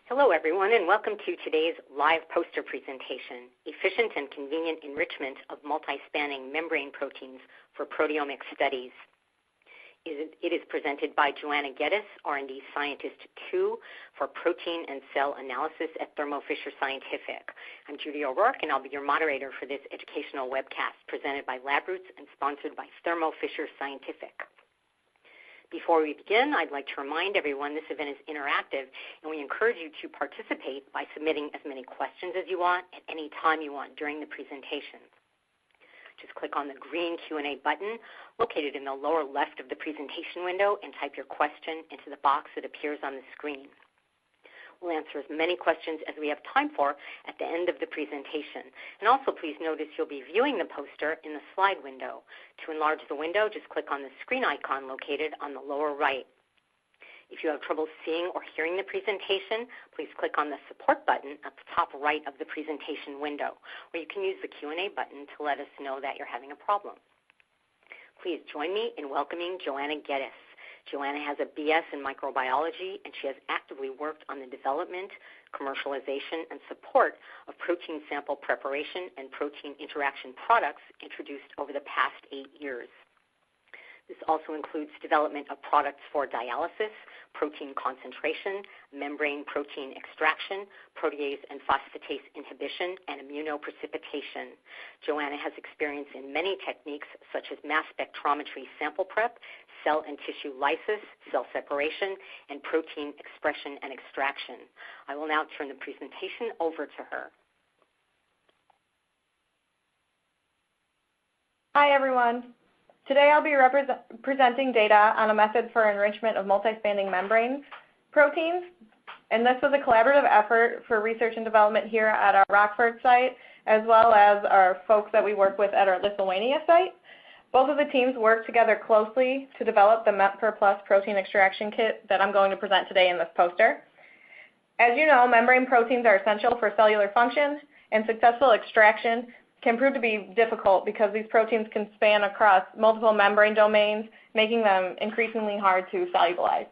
Hello, everyone, and welcome to today's live poster presentation, Efficient and Convenient Enrichment of Multispanning Membrane Proteins for Proteomic Studies. It is presented by Joanna Geddes, R&D Scientist 2 for Protein and Cell Analysis at Thermo Fisher Scientific. I'm Judy O'Rourke, and I'll be your moderator for this educational webcast presented by LabRoots and sponsored by Thermo Fisher Scientific. Before we begin, I'd like to remind everyone this event is interactive, and we encourage you to participate by submitting as many questions as you want at any time you want during the presentation. Just click on the green Q&A button located in the lower left of the presentation window and type your question into the box that appears on the screen. We'll answer as many questions as we have time for at the end of the presentation. And also please notice you'll be viewing the poster in the slide window. To enlarge the window, just click on the screen icon located on the lower right. If you have trouble seeing or hearing the presentation, please click on the support button at the top right of the presentation window, or you can use the Q&A button to let us know that you're having a problem. Please join me in welcoming Joanna Geddes. Joanna has a BS in microbiology, and she has actively worked on the development, commercialization, and support of protein sample preparation and protein interaction products introduced over the past 8 years. This also includes development of products for dialysis, protein concentration, membrane protein extraction, protease and phosphatase inhibition, and immunoprecipitation. Joanna has experience in many techniques such as mass spectrometry sample prep, cell and tissue lysis, cell separation, and protein expression and extraction. I will now turn the presentation over to her. Hi, everyone. Today I'll be presenting data on a method for enrichment of multispanning membrane proteins, and this was a collaborative effort for research and development here at our Rockford site, as well as our folks that we work with at our Lithuania site. Both of the teams work together closely to develop the MEMPR+ protein extraction kit that I'm going to present today in this poster. As you know, membrane proteins are essential for cellular function, and successful extraction can prove to be difficult because these proteins can span across multiple membrane domains, making them increasingly hard to solubilize.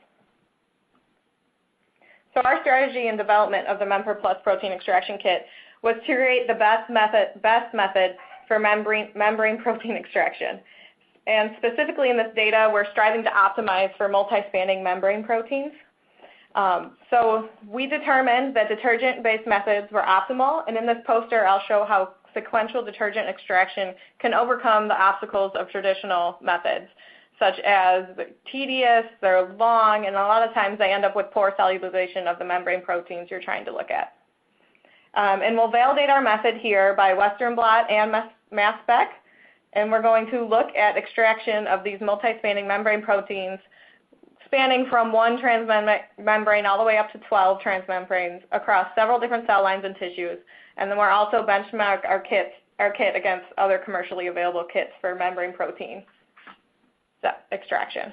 So our strategy in development of the MEMPR+ protein extraction kit was to create the best method for membrane protein extraction. And specifically in this data, we're striving to optimize for multispanning membrane proteins. So we determined that detergent-based methods were optimal, and in this poster I'll show how sequential detergent extraction can overcome the obstacles of traditional methods, such as tedious, they're long, and a lot of times they end up with poor solubilization of the membrane proteins you're trying to look at. And we'll validate our method here by Western blot and mass spec, and we're going to look at extraction of these multispanning membrane proteins spanning from one transmembrane all the way up to 12 transmembranes across several different cell lines and tissues. And then we're also benchmark our kit against other commercially available kits for membrane protein extraction.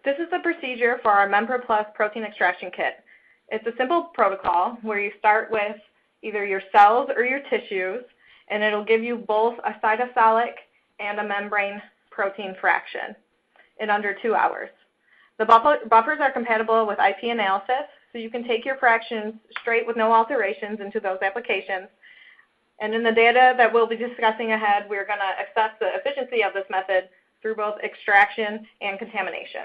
This is the procedure for our MEMPR+ protein extraction kit. It's a simple protocol where you start with either your cells or your tissues, and it'll give you both a cytosolic and a membrane protein fraction in under 2 hours. The buffers are compatible with IP analysis, so you can take your fractions straight with no alterations into those applications. And in the data that we'll be discussing ahead, we're going to assess the efficiency of this method through both extraction and contamination.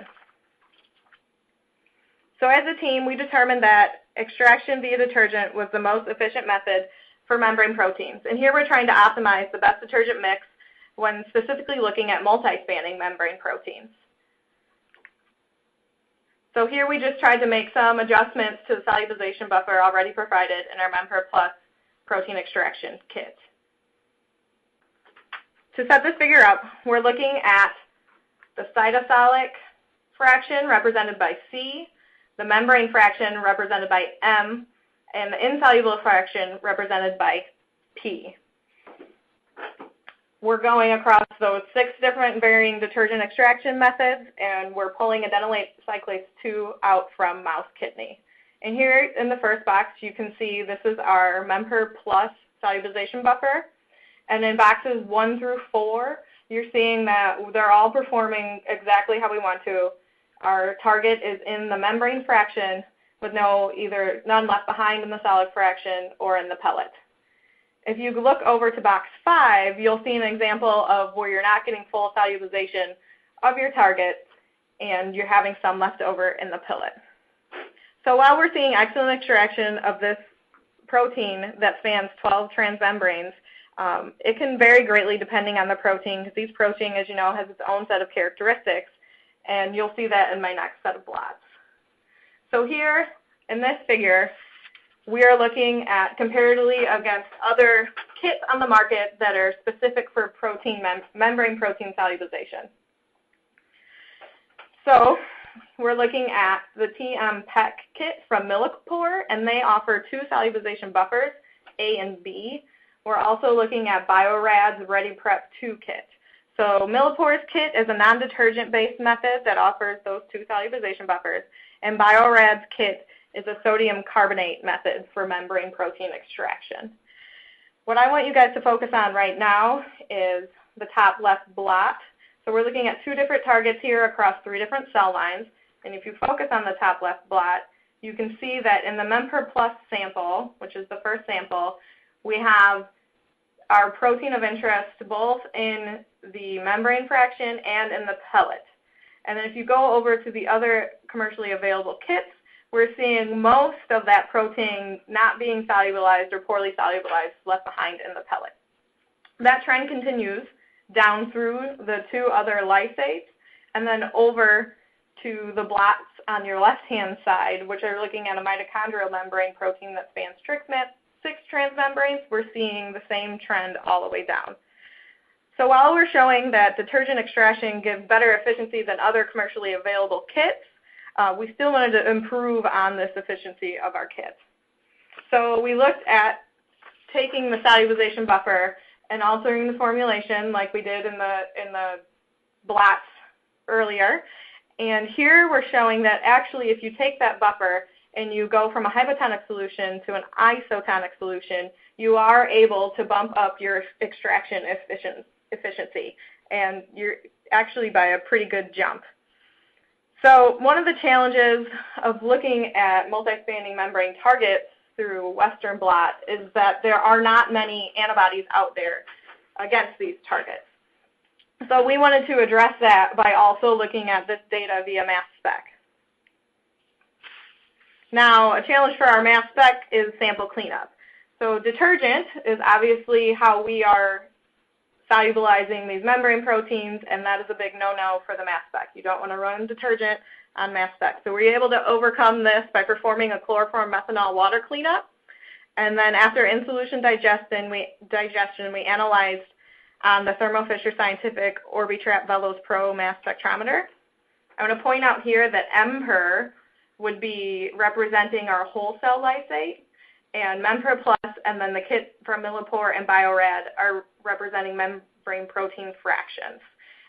So as a team, we determined that extraction via detergent was the most efficient method for membrane proteins. And here we're trying to optimize the best detergent mix when specifically looking at multispanning membrane proteins. So here we just tried to make some adjustments to the solubilization buffer already provided in our MEMPR+ protein extraction kit. To set this figure up, we're looking at the cytosolic fraction represented by C, the membrane fraction represented by M, and the insoluble fraction represented by P. We're going across those 6 different varying detergent extraction methods, and we're pulling adenylate cyclase 2 out from mouse kidney. And here in the first box, you can see this is our MEMPR+ solubilization buffer. And in boxes 1 through 4, you're seeing that they're all performing exactly how we want to. Our target is in the membrane fraction with none left behind in the solid fraction or in the pellet. If you look over to box 5, you'll see an example of where you're not getting full solubilization of your target and you're having some left over in the pellet. So while we're seeing excellent extraction of this protein that spans 12 transmembranes, it can vary greatly depending on the protein, because each protein, as you know, has its own set of characteristics, and you'll see that in my next set of blots. So here in this figure, we are looking at comparatively against other kits on the market that are specific for membrane protein solubilization. So we're looking at the TM-PEC kit from Millipore, and they offer 2 solubilization buffers, A and B. We're also looking at Biorad's ReadyPrep 2 kit. So Millipore's kit is a non-detergent-based method that offers those 2 solubilization buffers, and Biorad's kit is a sodium carbonate method for membrane protein extraction. What I want you guys to focus on right now is the top left blot. So we're looking at 2 different targets here across 3 different cell lines, and if you focus on the top left blot, you can see that in the MEMPR Plus sample, which is the first sample, we have our protein of interest both in the membrane fraction and in the pellet. And then if you go over to the other commercially available kits, we're seeing most of that protein not being solubilized or poorly solubilized left behind in the pellet. That trend continues down through the 2 other lysates and then over to the blots on your left-hand side, which are looking at a mitochondrial membrane protein that spans 6 transmembranes. We're seeing the same trend all the way down. So while we're showing that detergent extraction gives better efficiency than other commercially available kits, we still wanted to improve on this efficiency of our kits. So we looked at taking the solubilization buffer and altering the formulation like we did in the blots earlier. And here we're showing that actually if you take that buffer and you go from a hypotonic solution to an isotonic solution, you are able to bump up your extraction efficiency, and you're actually by a pretty good jump. So one of the challenges of looking at multispanning membrane targets through Western blot is that there are not many antibodies out there against these targets. So we wanted to address that by also looking at this data via mass spec. Now, a challenge for our mass spec is sample cleanup. So detergent is obviously how we are solubilizing these membrane proteins, and that is a big no-no for the mass spec. You don't want to run detergent on mass spec. So we're able to overcome this by performing a chloroform methanol water cleanup. And then after in-solution digestion, we analyzed on the Thermo Fisher Scientific Orbitrap Velos Pro mass spectrometer. I want to point out here that MEMPR would be representing our whole cell lysate, and MEMPR Plus and then the kit from Millipore and Biorad are representing membrane protein fractions.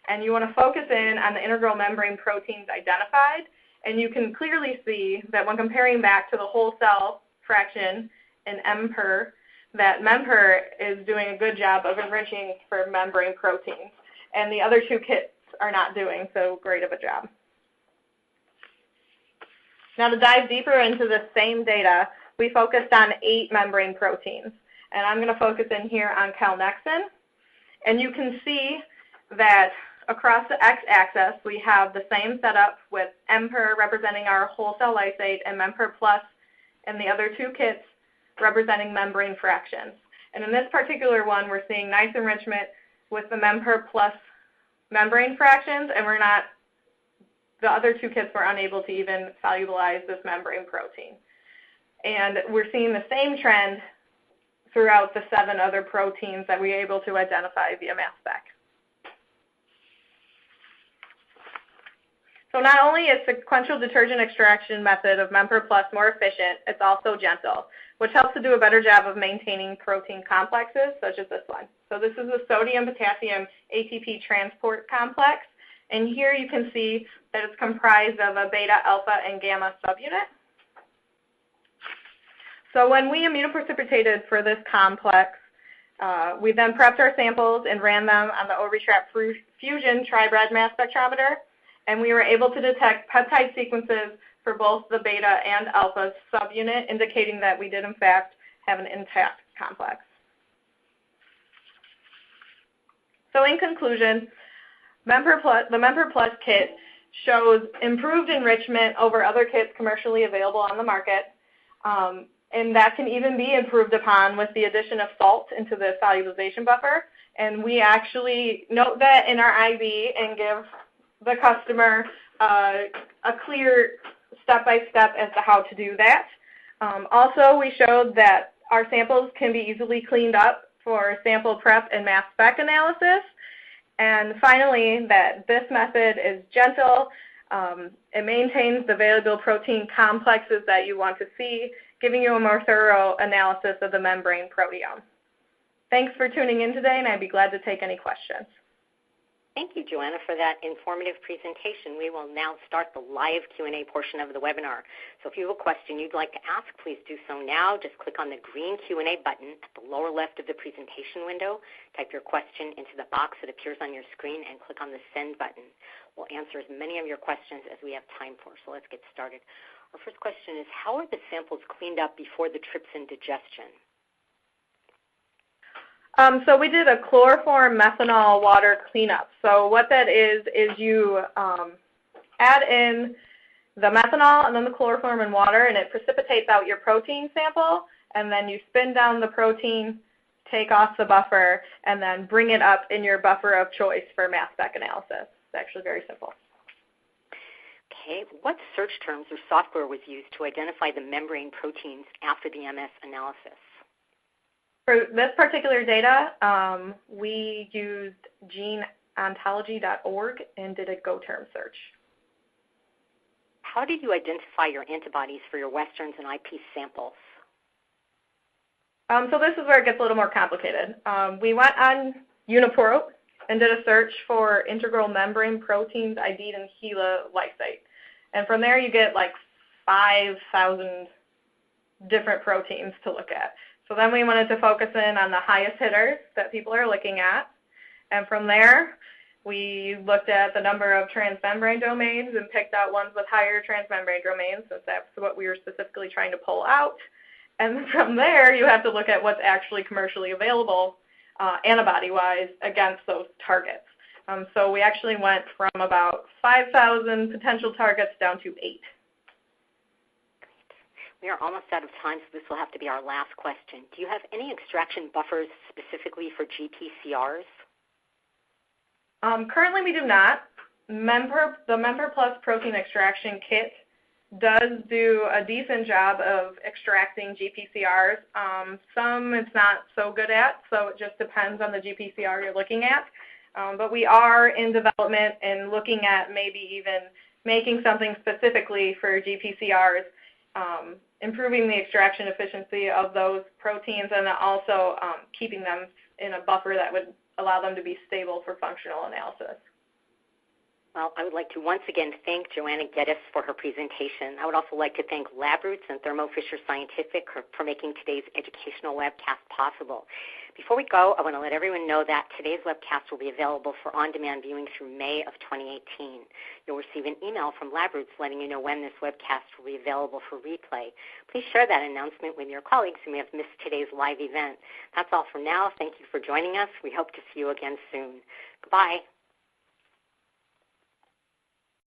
And you want to focus in on the integral membrane proteins identified, and you can clearly see that when comparing back to the whole cell fraction in MEMPR, that MEMPR is doing a good job of enriching for membrane proteins, and the other 2 kits are not doing so great of a job. Now to dive deeper into the same data, we focused on 8 membrane proteins, and I'm going to focus in here on calnexin. And you can see that across the x-axis we have the same setup with MEMPR representing our whole cell lysate and MEMPR Plus and the other 2 kits representing membrane fractions. And in this particular one, we're seeing nice enrichment with the MEMPR Plus membrane fractions, and the other 2 kits were unable to even solubilize this membrane protein. And we're seeing the same trend throughout the 7 other proteins that we were able to identify via mass spec. So not only is sequential detergent extraction method of MEMPR Plus more efficient, it's also gentle, which helps to do a better job of maintaining protein complexes, such as this one. So this is the sodium-potassium ATP transport complex, and here you can see that it's comprised of a beta, alpha, and gamma subunit. So when we immunoprecipitated for this complex, we then prepped our samples and ran them on the Orbitrap Fusion Tribred mass spectrometer. and we were able to detect peptide sequences for both the beta and alpha subunit, indicating that we did, in fact, have an intact complex. So in conclusion, the MemberPlus kit shows improved enrichment over other kits commercially available on the market, and that can even be improved upon with the addition of salt into the solubilization buffer. And we actually note that in our IV and give the customer a clear step-by-step as to how to do that. Also, we showed that our samples can be easily cleaned up for sample prep and mass spec analysis. And finally, that this method is gentle. It maintains the valuable protein complexes that you want to see, giving you a more thorough analysis of the membrane proteome. Thanks for tuning in today, and I'd be glad to take any questions. Thank you, Joanna, for that informative presentation. We will now start the live Q&A portion of the webinar. So if you have a question you'd like to ask, please do so now. Just click on the green Q&A button at the lower left of the presentation window. Type your question into the box that appears on your screen and click on the send button. We'll answer as many of your questions as we have time for, so let's get started. Our first question is, how are the samples cleaned up before the trypsin digestion? So we did a chloroform methanol water cleanup. So what that is you add in the methanol and then the chloroform and water, and it precipitates out your protein sample, and then you spin down the protein, take off the buffer, and then bring it up in your buffer of choice for mass spec analysis. It's actually very simple. Okay, what search terms or software was used to identify the membrane proteins after the MS analysis? For this particular data, we used geneontology.org and did a GoTerm search. How did you identify your antibodies for your Westerns and IP samples? So this is where it gets a little more complicated. We went on Uniprot and did a search for integral membrane proteins ID'd in HeLa lysate. And from there you get like 5,000 different proteins to look at. So then we wanted to focus in on the highest hitters that people are looking at. And from there, we looked at the number of transmembrane domains and picked out ones with higher transmembrane domains, since that's what we were specifically trying to pull out. And from there, you have to look at what's actually commercially available antibody-wise against those targets. So we actually went from about 5,000 potential targets down to 8. We are almost out of time, so this will have to be our last question. Do you have any extraction buffers specifically for GPCRs? Currently, we do not. The MemberPlus protein extraction kit does do a decent job of extracting GPCRs. Some it's not so good at, so it just depends on the GPCR you're looking at. But we are in development and looking at maybe even making something specifically for GPCRs, improving the extraction efficiency of those proteins, and also keeping them in a buffer that would allow them to be stable for functional analysis. Well, I would like to once again thank Joanna Geddes for her presentation. I would also like to thank LabRoots and Thermo Fisher Scientific for making today's educational webcast possible. Before we go, I want to let everyone know that today's webcast will be available for on-demand viewing through May of 2018. You'll receive an email from LabRoots letting you know when this webcast will be available for replay. Please share that announcement with your colleagues who may have missed today's live event. That's all for now. Thank you for joining us. We hope to see you again soon. Goodbye.